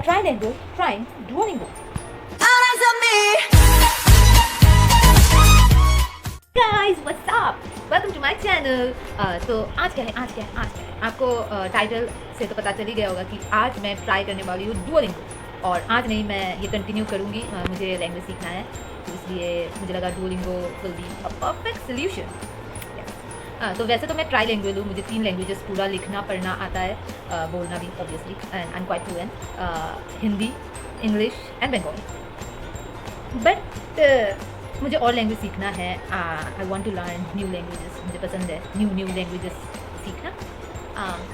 trilingual trying Duolingo. Guys, what's up? Welcome to my channel. तो आज क्या है आपको टाइटल से तो पता चल ही गया होगा कि आज मैं ट्राई करने वाली हूँ Duolingo. और आज नहीं, मैं ये कंटिन्यू करूँगी. मुझे लैंग्वेज सीखना है, तो इसलिए मुझे लगा Duolingo will be a perfect solution. तो वैसे तो मैं ट्राई लैंग्वेज हूँ, मुझे 3 लैंग्वेजेस पूरा लिखना पढ़ना आता है, बोलना भी obviously, and I am quite fluent. Hindi, English and Bengali. But मुझे और लैंग्वेज सीखना है. I want to learn new languages. मुझे पसंद है न्यू लैंग्वेजेस सीखना.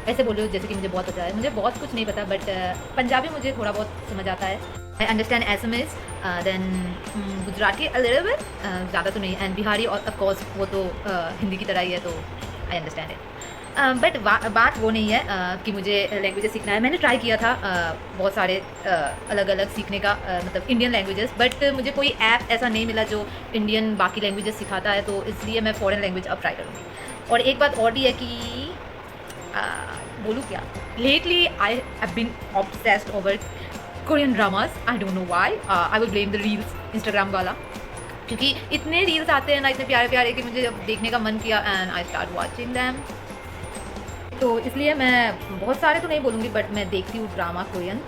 ऐसे बोलो जैसे कि मुझे बहुत पता है. मुझे बहुत कुछ नहीं पता, बट पंजाबी मुझे थोड़ा बहुत समझ आता है. I understand SMS, then Gujarati a little bit, ज़्यादा तो नहीं, एंड बिहारी और ऑफ कोर्स वो तो हिंदी की तरह ही है, तो आई अंडरस्टैंड इट. बट बात वो नहीं है कि मुझे लैंग्वेजेस सीखना है. मैंने ट्राई किया था बहुत सारे अलग अलग सीखने का, मतलब इंडियन लैंग्वेजेस, बट मुझे कोई ऐप ऐसा नहीं मिला जो इंडियन बाकी लैंग्वेजेस सिखाता है, तो इसलिए मैं फ़ॉरेन लैंग्वेज अब ट्राई करूँगी. और एक बात और भी है कि बोलूँ क्या, lately I have been obsessed over Korean dramas. I don't know why. I will blame the reels, Instagram वाला, क्योंकि इतने रील्स आते हैं ना, इतने प्यारे प्यारे, कि मुझे जब देखने का मन किया and I start watching them. तो इसलिए मैं बहुत सारे तो नहीं बोलूँगी, बट मैं देखती हूँ ड्रामा कोरियन.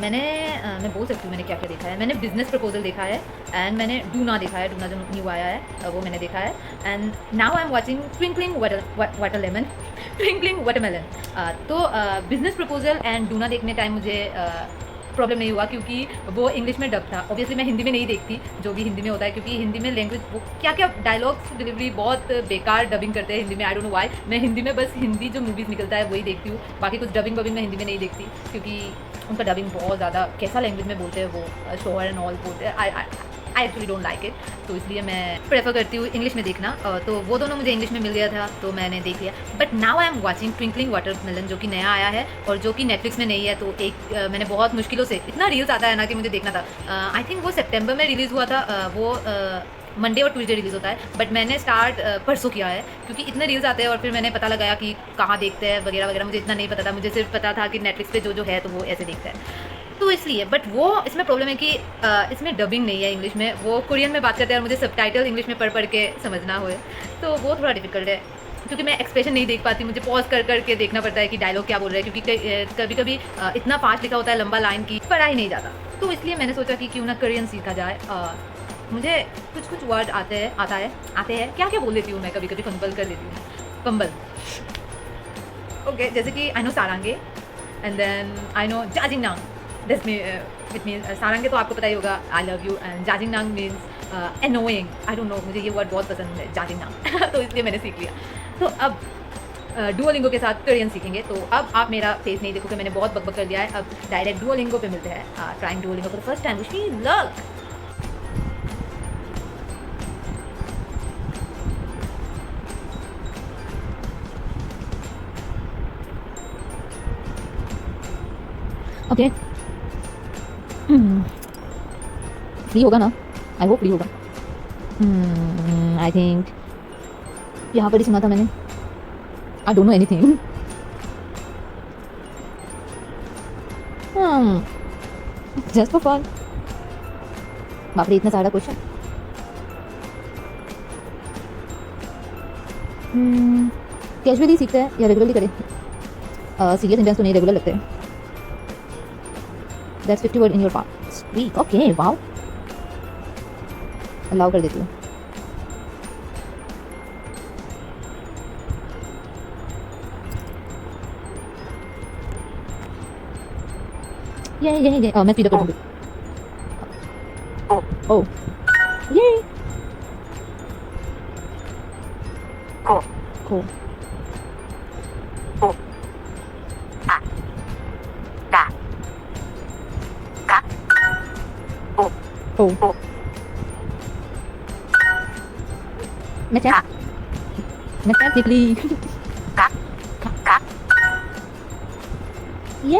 मैं बोल सकती हूँ मैंने क्या क्या देखा है. मैंने बिजनेस प्रपोजल देखा है, एंड मैंने डूना देखा है. डूना जो न्यू आया है वो मैंने देखा है. And now I am watching twinkling watermelon. Twinkling watermelon. तो बिजनेस प्रपोजल एंड डूना देखने टाइम मुझे प्रॉब्लम नहीं हुआ, क्योंकि वो इंग्लिश में डब था. ऑब्वियसली मैं हिंदी में नहीं देखती जो भी हिंदी में होता है, क्योंकि हिंदी में लैंग्वेज वो क्या क्या डायलॉग्स डिलीवरी बहुत बेकार डबिंग करते हैं हिंदी में. आई डोंट नो व्हाई. मैं हिंदी में बस हिंदी जो मूवीज़ निकलता है वही देखती हूँ. बाकी कुछ डबिंग मैं हिंदी में नहीं देखती, क्योंकि उनका डबिंग बहुत ज़्यादा कैसा लैंग्वेज में बोलते हैं, वो शोहर एंड ऑल बोलते हैं. I actually don't like it. तो इसलिए मैं प्रेफर करती हूँ इंग्लिश में देखना. तो वो दोनों मुझे इंग्लिश में मिल गया था, तो मैंने देख लिया. But now I am watching twinkling watermelon, जो कि नया आया है और जो कि नेटफ्लिक्स में नहीं है. तो मैंने बहुत मुश्किलों से, इतना रील्स आता है ना कि मुझे देखना था. आई थिंक वो सितंबर में रिलीज़ हुआ था. वो मंडे और ट्यूसडे रिलीज़ होता है, बट मैंने स्टार्ट परसों किया है, क्योंकि इतने रील्स आते हैं. और फिर मैंने पता लगाया कि कहाँ देखते हैं वगैरह वगैरह. मुझे इतना नहीं पता था. मुझे सिर्फ पता था कि नेटफ्लिक्स पे जो है तो वो ऐसे देखता है, तो इसलिए. बट वो इसमें प्रॉब्लम है कि इसमें डबिंग नहीं है इंग्लिश में. वो कोरियन में बात करते हैं और मुझे सबटाइटल इंग्लिश में पढ़ के समझना हो, तो वो थोड़ा डिफिकल्ट है, क्योंकि मैं एक्सप्रेशन नहीं देख पाती. मुझे पॉज कर के देखना पड़ता है कि डायलॉग क्या बोल रहे हैं, क्योंकि कभी कभी इतना फास्ट लिखा होता है लंबा लाइन की, पढ़ा ही नहीं जाता. तो इसलिए मैंने सोचा कि क्यों ना कोरियन सीखा जाए. मुझे कुछ वर्ड आते हैं क्या क्या बोल देती हूँ मैं, कभी कभी फंबल कर देती हूँ. फंबल, ओके, जैसे कि आई नो सारंगे, एंड देन आई नो जाजिंगनांग. दिस इट मीन सारंगे तो आपको पता ही होगा, आई लव यू, एंड जाजिंगनांग means annoying. I don't know, मुझे ये वर्ड बहुत पसंद है, जाजिंगनांग. तो इसलिए मैंने सीख लिया. तो अब डुओलिंगो के साथ कोरियन सीखेंगे. तो अब आप मेरा फेस नहीं देखोगे, मैंने बहुत बकबक कर दिया है. अब डायरेक्ट डुओलिंगो पे मिलते हैं. Trying Duolingo for the first time. Wish me luck. Okay, free होगा ना? आई होप फ्री होगा. आई थिंक यहाँ पर ही सुना था मैंने. I don't know anything. Just for fun. बाप रे, इतना सारा क्वेश्चन. कैजुअली सीखते हैं या रेगुलरली करें? सीरियस सेंटेंस तो नहीं, रेगुलर लगते हैं. That's 50 word in your part. Sweet. Okay. Wow. Allow कर देती हूँ. ये मैं स्पीड अप कर दूँगी. ओ ये को ओ मैं सीख ली. ये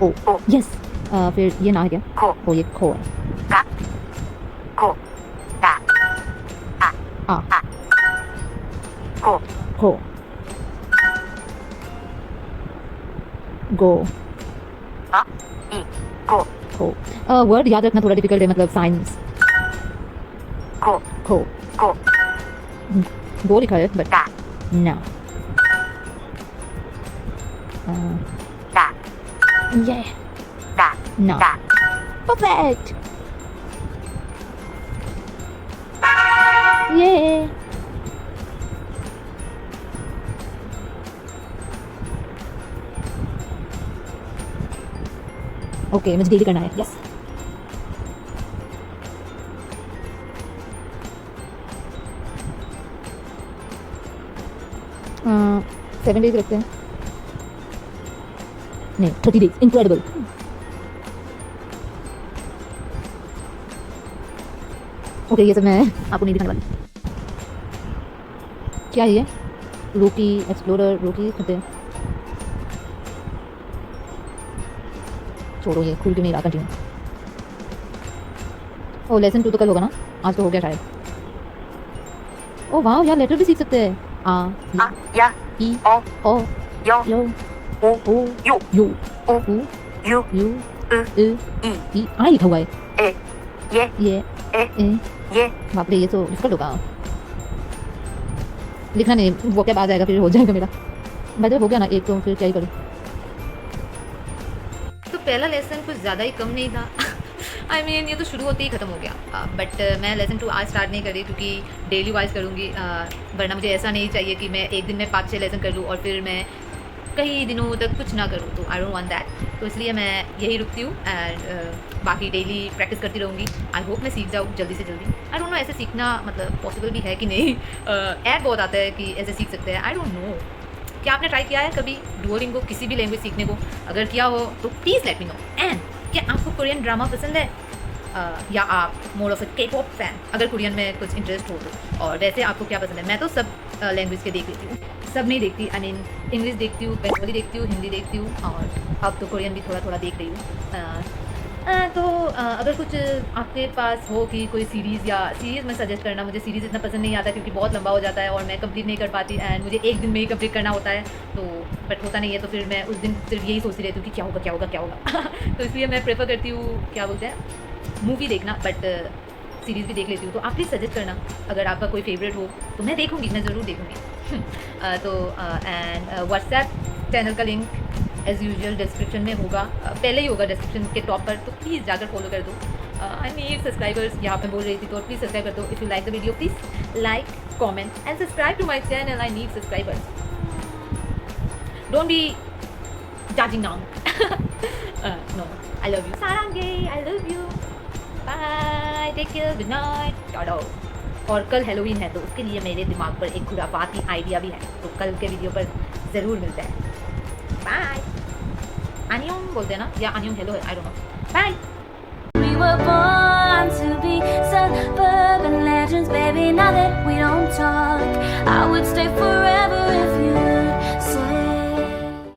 ओ यस. फिर ये ना है क्या? ओ ये खो है. खो गो आ ई को खो वर्ड याद रखना थोड़ा डिफिकल्ट है, मतलब साइंस को खो को गो लिखा है बट दा ना दा ये दा ना दा परफेक्ट ये ओके मुझे डेली करना है यस सेवन डेज रखते हैं नहीं 30 डेज इनक्रेडिबल ओके ये सब मैं आपको नहीं दिखाने वाली क्या है ये रोकी एक्सप्लोरर रोकी करते हैं छोड़ो ये खुल के नहीं रहा कंटिन्यू ओ लेसन 2 तो कल होगा ना आज तो हो गया शायद ओ वाह यार लेटर भी सीख सकते हैं आ आ या ई ओ ओ यो यो ओ ओ यू यू ओ ऊ यू यू उ ई ई ई आई लिखा हुआ है ए ये ये ए ए ये बाप रे ये तो डिफिकल्ट होगा लिखना नहीं वो क्या आ जाएगा फिर हो जाएगा मेरा भाई हो गया ना एक तो फिर क्या ही करूँ तो पहला लेसन कुछ ज़्यादा ही कम नहीं था आई मीन ये तो शुरू होते ही ख़त्म हो गया बट मैं लेसन 2 आज स्टार्ट नहीं करी क्योंकि डेली वाइज करूँगी वरना मुझे ऐसा नहीं चाहिए कि मैं एक दिन में 5-6 लेसन कर लूँ और फिर मैं कई दिनों तक कुछ ना करूँ तो आई डोंट वांट दैट तो इसलिए मैं यही रुकती हूँ एंड बाकी डेली प्रैक्टिस करती रहूँगी आई होप मैं सीख जाऊँ जल्दी से जल्दी आई डोंट नो ऐसे सीखना मतलब पॉसिबल भी है कि नहीं ऐड बहुत आता है कि ऐसे सीख सकते हैं आई डोंट नो क्या आपने ट्राई किया है कभी डुओलिंगो किसी भी लैंग्वेज सीखने को अगर किया हो तो please let me know and क्या आपको कोरियन ड्रामा पसंद है या आप मोर ऑफ अ के पॉप फैन अगर कोरियन में कुछ इंटरेस्ट हो तो और वैसे आपको क्या पसंद है मैं तो सब लैंग्वेज के देख लेती हूँ सब नहीं देखती आई मीन इंग्लिश देखती हूँ बंगाली देखती हूँ हिंदी देखती हूँ और अब तो कोरियन भी थोड़ा थोड़ा देख रही हूँ तो अगर कुछ आपके पास हो कि कोई सीरीज़ या सीरीज़ में सजेस्ट करना मुझे सीरीज़ इतना पसंद नहीं आता क्योंकि बहुत लंबा हो जाता है और मैं कंप्लीट नहीं कर पाती एंड मुझे एक दिन में ही कंप्लीट करना होता है तो बट होता नहीं है तो फिर मैं उस दिन सिर्फ यही सोचती रहती हूँ कि क्या होगा क्या होगा क्या होगा तो इसलिए मैं प्रेफर करती हूँ क्या बोलते हैं मूवी देखना बट सीरीज़ भी देख लेती हूँ तो आप प्लीज़ सजेस्ट करना अगर आपका कोई फेवरेट हो तो मैं देखूँगी मैं ज़रूर देखूँगी तो एंड व्हाट्सएप चैनल का लिंक एज़ यूजुअल डिस्क्रिप्शन में होगा पहले ही होगा डिस्क्रिप्शन के टॉप पर तो प्लीज़ जाकर फॉलो कर दो आई नीड सब्सक्राइबर्स यहाँ पे बोल रही थी तो प्लीज़ सब्सक्राइब कर दो if you like the video please like comment and subscribe to my channel I need subscribers don't be judging now no I love you sarange I love you bye take care good night Tata और कल Halloween है तो उसके लिए मेरे दिमाग पर एक खुराफाती आइडिया भी है तो कल के वीडियो पर ज़रूर मिलता है बाय अन्योंग बोलते हैं ना या अन्योंग हेलो है I don't know bye We were born to be